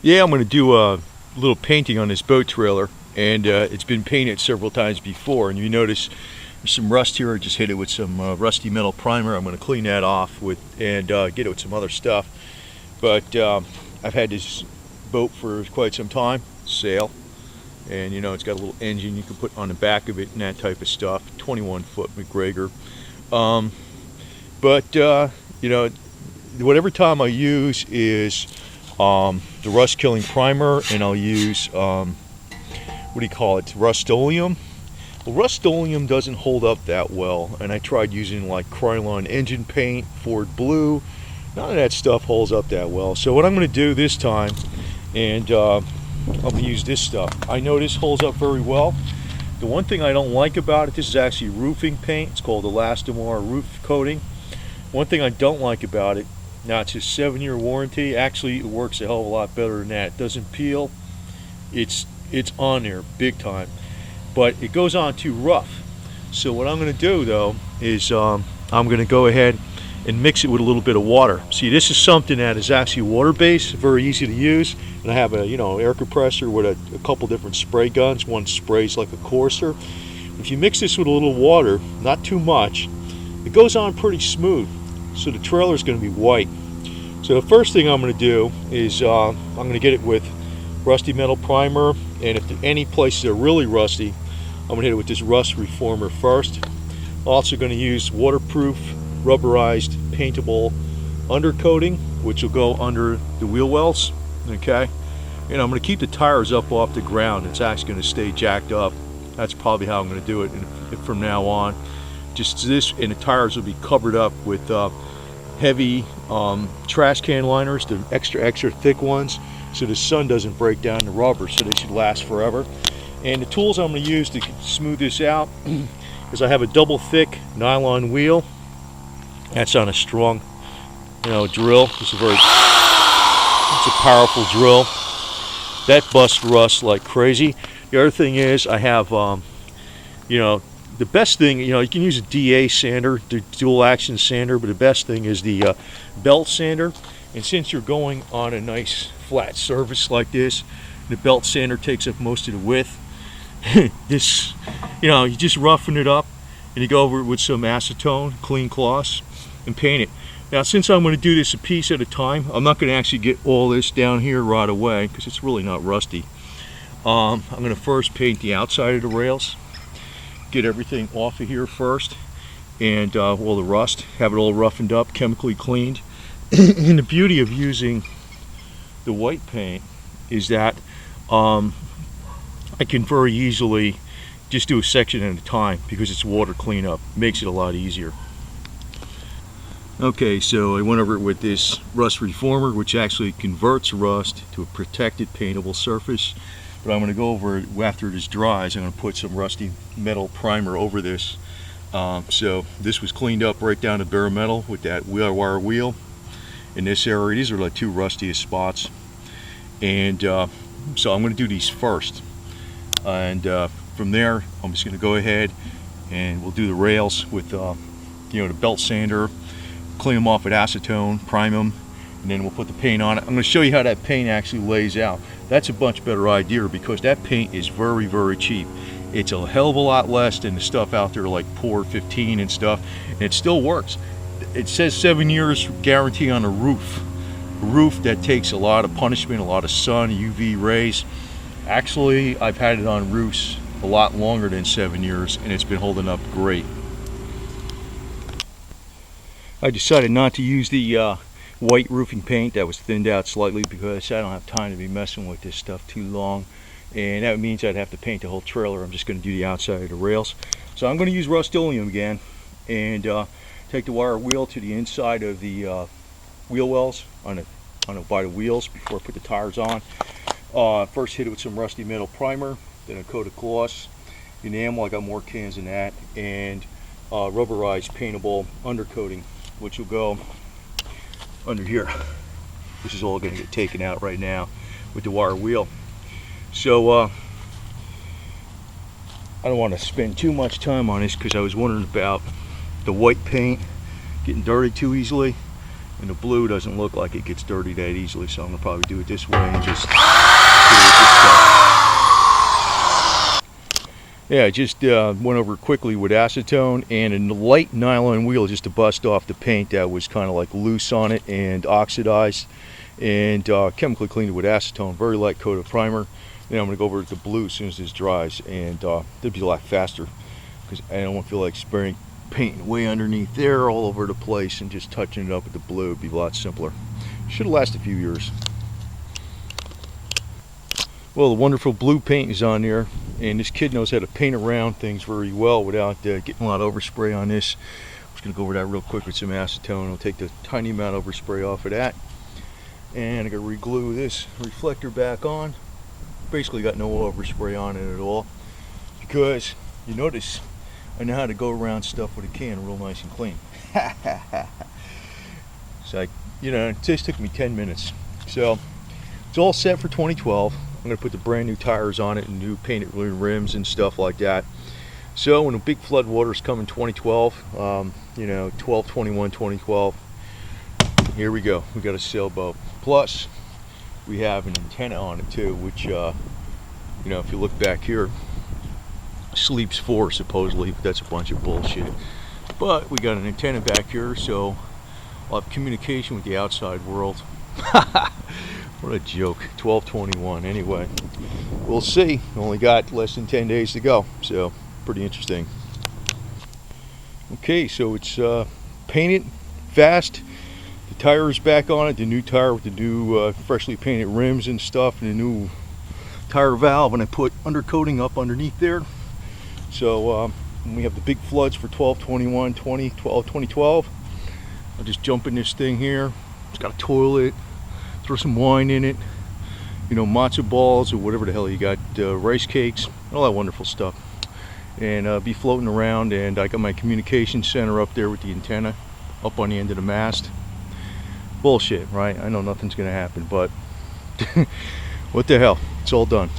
Yeah, I'm going to do a little painting on this boat trailer, and it's been painted several times before, and you notice there's some rust here. I just hit it with some rusty metal primer. I'm going to clean that off with and get it with some other stuff. But I've had this boat for quite some time, sail, and you know it's got a little engine you can put on the back of it and that type of stuff. 21-foot McGregor. You know, whatever time I use is the rust killing primer, and I'll use what do you call it, Rust-Oleum. Well, Rust-Oleum doesn't hold up that well, and I tried using like Krylon engine paint, Ford Blue. None of that stuff holds up that well. So what I'm going to do this time, and I'm going to use this stuff. I know this holds up very well. The one thing I don't like about it, this is actually roofing paint. It's called Elastomar roof coating. One thing I don't like about it, now it's a 7-year warranty. Actually, it works a hell of a lot better than that. It doesn't peel. It's on there big time, but it goes on too rough. So what I'm going to do though is I'm going to go ahead and mix it with a little bit of water. See, this is something that is actually water-based, very easy to use. And I have a air compressor with a couple different spray guns. One sprays like a coarser. If you mix this with a little water, not too much, it goes on pretty smooth. So the trailer is going to be white. So the first thing I'm going to do is I'm going to get it with rusty metal primer, and if any places are really rusty, I'm going to hit it with this rust reformer first. Also going to use waterproof rubberized paintable undercoating, which will go under the wheel wells. Okay, and I'm going to keep the tires up off the ground. It's actually going to stay jacked up. That's probably how I'm going to do it from now on. Just this, and the tires will be covered up with heavy trash can liners, the extra thick ones, so the sun doesn't break down the rubber, so they should last forever. And the tools I'm going to use to smooth this out is I have a double thick nylon wheel. That's on a strong drill. It's a powerful drill that busts rust like crazy. The other thing is I have the best thing, you can use a DA sander, the dual action sander, but the best thing is the belt sander. And since you're going on a nice flat surface like this, the belt sander takes up most of the width. This, you just roughen it up and you go over it with some acetone, clean cloths, and paint it. Now, since I'm going to do this a piece at a time, I'm not going to actually get all this down here right away because it's really not rusty. I'm going to first paint the outside of the rails, get everything off of here first, and all the rust, have it all roughened up, chemically cleaned. And the beauty of using the white paint is that I can very easily just do a section at a time because it's water cleanup. Makes it a lot easier. Okay, so I went over it with this rust reformer, which actually converts rust to a protected paintable surface. But I'm going to go over it after it dries. I'm going to put some rusty metal primer over this. So this was cleaned up right down to bare metal with that wire wheel. In this area, these are like two rustiest spots. And so I'm going to do these first. And from there, I'm just going to go ahead and we'll do the rails with the belt sander, clean them off with acetone, prime them, and then we'll put the paint on it. I'm going to show you how that paint actually lays out. That's a much better idea because that paint is very, very cheap. It's a hell of a lot less than the stuff out there like Pour 15 and stuff, and it still works. It says 7 years guarantee on a roof. A roof that takes a lot of punishment, a lot of sun, UV rays. Actually, I've had it on roofs a lot longer than 7 years, and it's been holding up great. I decided not to use the white roofing paint that was thinned out slightly because I don't have time to be messing with this stuff too long, and that means I'd have to paint the whole trailer. I'm just going to do the outside of the rails. So I'm going to use Rust-Oleum again and take the wire wheel to the inside of the wheel wells by the wheels before I put the tires on. First hit it with some rusty metal primer, then a coat of gloss, enamel. I got more cans than that, and rubberized paintable undercoating, which will go under here. This is all going to get taken out right now with the wire wheel. So I don't want to spend too much time on this because I was wondering about the white paint getting dirty too easily. And the blue doesn't look like it gets dirty that easily, so I'm gonna probably do it this way and just get it with this stuff. Yeah, I just went over quickly with acetone and a light nylon wheel just to bust off the paint that was kind of like loose on it and oxidized, and chemically cleaned it with acetone, very light coat of primer. Then I'm going to go over to the blue as soon as this dries, and it'll be a lot faster because I don't feel like spraying paint way underneath there all over the place and just touching it up with the blue. It'd be a lot simpler. Should last a few years. Well, the wonderful blue paint is on there, and this kid knows how to paint around things very well without getting a lot of overspray on this. I'm just going to go over that real quick with some acetone. I'll take the tiny amount of overspray off of that, and I'm going to re-glue this reflector back on. Basically got no overspray on it at all, because you notice I know how to go around stuff with a can real nice and clean. So it just took me 10 minutes. So it's all set for 2012. I'm going to put the brand new tires on it and new painted rims and stuff like that. So when the big flood waters come in 2012, 12/21, 2012, here we go. We got a sailboat. Plus, we have an antenna on it too, which, if you look back here, sleeps 4 supposedly, but that's a bunch of bullshit. But we got an antenna back here, so I'll have communication with the outside world. What a joke. 12/21. Anyway, we'll see. Only got less than 10 days to go, so pretty interesting. Okay, so it's painted fast. The tire is back on it, the new tire with the new freshly painted rims and stuff, and the new tire valve, and I put undercoating up underneath there. So when we have the big floods for 12/21, 2012, I'll just jump in this thing here. It's got a toilet, throw some wine in it, matzo balls or whatever the hell you got, rice cakes, all that wonderful stuff, and be floating around. And I got my communication center up there with the antenna up on the end of the mast. Bullshit, right? I know nothing's gonna happen, but what the hell, it's all done.